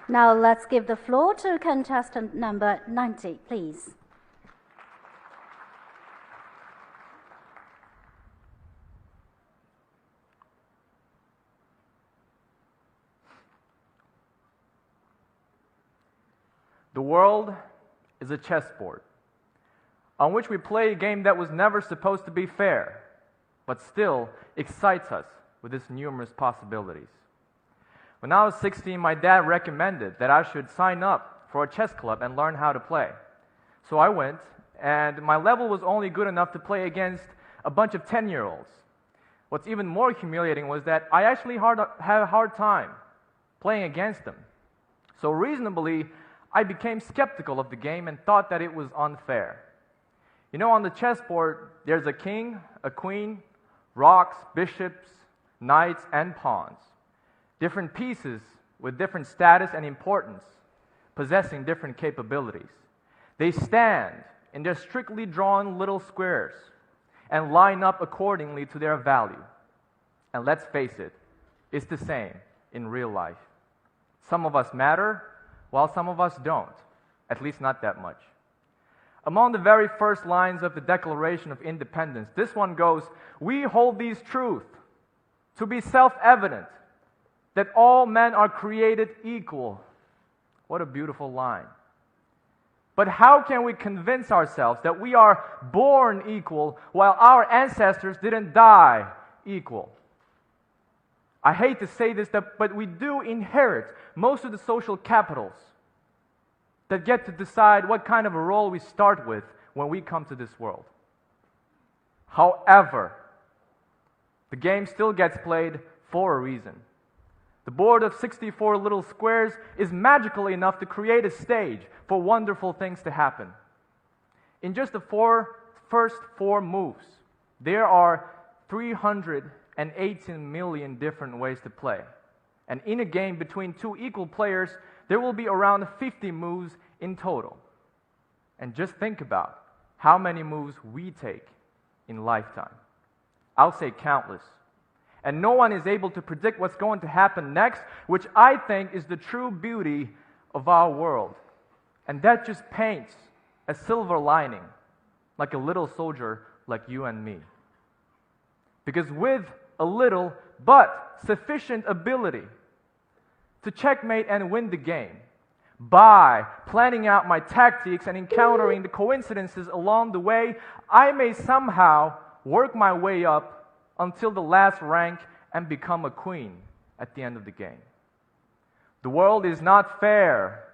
Now let's give the floor to contestant number 90, please. The world is a chessboard on which we play a game that was never supposed to be fair, but still excites us with its numerous possibilities. When I was 16, my dad recommended that I should sign up for a chess club and learn how to play. So I went, and my level was only good enough to play against a bunch of 10-year-olds. What's even more humiliating was that I actually had a hard time playing against them. So reasonably, I became skeptical of the game and thought that it was unfair. You know, on the chessboard, there's a king, a queen, rocks, bishops, knights, and pawns. Different pieces with different status and importance, possessing different capabilities. They stand in their strictly drawn little squares and line up accordingly to their value. And let's face it, it's the same in real life. Some of us matter, while some of us don't, at least not that much. Among the very first lines of the Declaration of Independence, this one goes, "We hold these truths to be self-evident, that all men are created equal." What a beautiful line. But how can we convince ourselves that we are born equal while our ancestors didn't die equal? I hate to say this, but we do inherit most of the social capitals that get to decide what kind of a role we start with when we come to this world. However, the game still gets played for a reason. The board of 64 little squares is magical enough to create a stage for wonderful things to happen. In just the first four moves, there are 318 million different ways to play. And in a game between two equal players, there will be around 50 moves in total. And just think about how many moves we take in lifetime. I'll say countless. And no one is able to predict what's going to happen next, which I think is the true beauty of our world. And that just paints a silver lining, like a little soldier like you and me. Because with a little but sufficient ability to checkmate and win the game, by planning out my tactics and encountering the coincidences along the way, I may somehow work my way up until the last rank and become a queen at the end of the game. The world is not fair,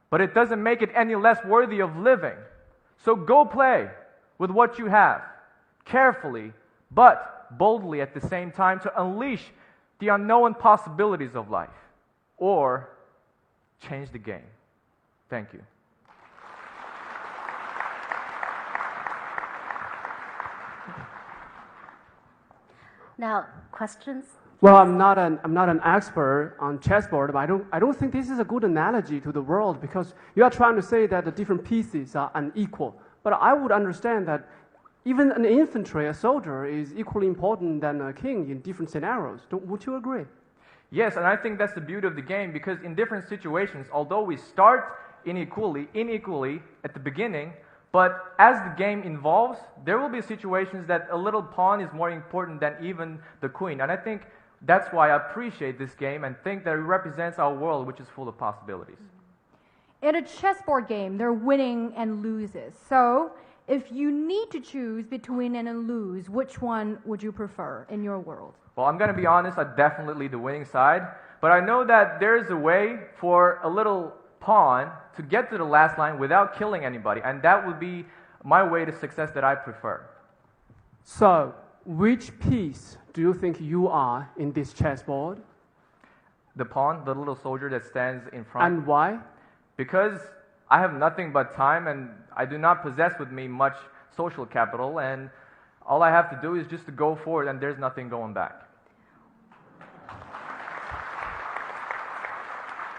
but it doesn't make it any less worthy of living. So go play with what you have, carefully but boldly at the same time, to unleash the unknown possibilities of life, or change the game. Thank you. Now, questions? Well, I'm not an expert on chessboard, but I don't think this is a good analogy to the world, because you are trying to say that the different pieces are unequal. But I would understand that even an infantry, a soldier, is equally important than a king in different scenarios. Would you agree? Yes, and I think that's the beauty of the game, because in different situations, although we start unequally at the beginning, but as the game evolves, there will be situations that a little pawn is more important than even the queen. And I think that's why I appreciate this game and think that it represents our world, which is full of possibilities. In a chessboard game, there are winning and loses. So if you need to choose between win and lose, which one would you prefer in your world? Well, I'm going to be honest, I'm definitely the winning side. But I know that there is a way for a little pawn to get to the last line without killing anybody. And that would be my way to success that I prefer. So, which piece do you think you are in this chessboard? The pawn, the little soldier that stands in front. And why? Because I have nothing but time, and I do not possess with me much social capital, and all I have to do is just to go forward, and there's nothing going back.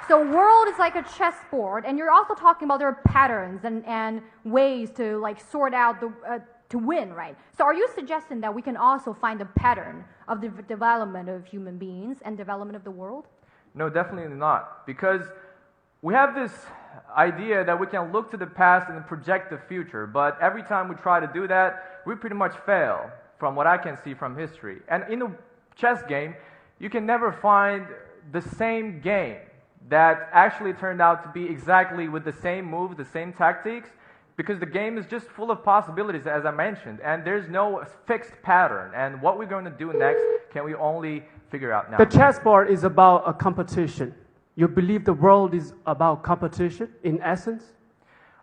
So world is like a chessboard, and you're also talking about there are patterns and ways to like sort out the to win, right? So are you suggesting that we can also find a pattern of the development of human beings and development of the world? No, definitely not. Because We have this idea that we can look to the past and project the future, but every time we try to do that, we pretty much fail, from what I can see from history. And in a chess game, you can never find the same game that actually turned out to be exactly with the same moves, the same tactics, because the game is just full of possibilities, as I mentioned, and there's no fixed pattern. And what we're going to do next can we only figure out now. The chessboard is about a competition. You believe the world is about competition in essence?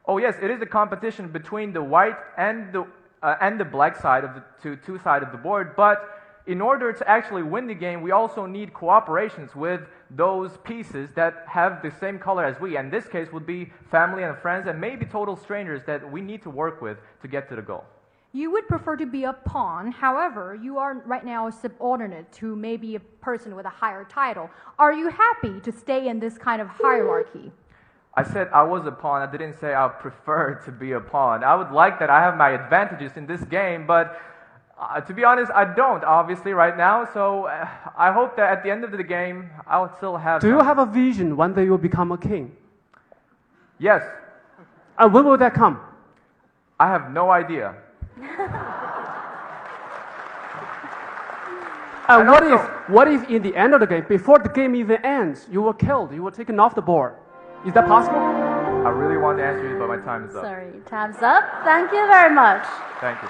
Oh yes, it is a competition between the white and the black side of the two sides of the board, but in order to actually win the game, we also need cooperations with those pieces that have the same color as we. And this case would be family and friends and maybe total strangers that we need to work with to get to the goal. You would prefer to be a pawn, however, you are right now a subordinate to maybe a person with a higher title. Are you happy to stay in this kind of hierarchy? I said I was a pawn. I didn't say I prefer to be a pawn. I would like that I have my advantages in this game, but to be honest, I don't, obviously, right now. So I hope that at the end of the game, I'll still have... Do you have a vision one day you'll become a king? Yes. And when will that come? I have no idea. And what if in the end of the game, before the game even ends, you were killed, you were taken off the board? Is that possible? I really want to answer you, but my time is up. Sorry, time's up. Thank you very much. Thank you.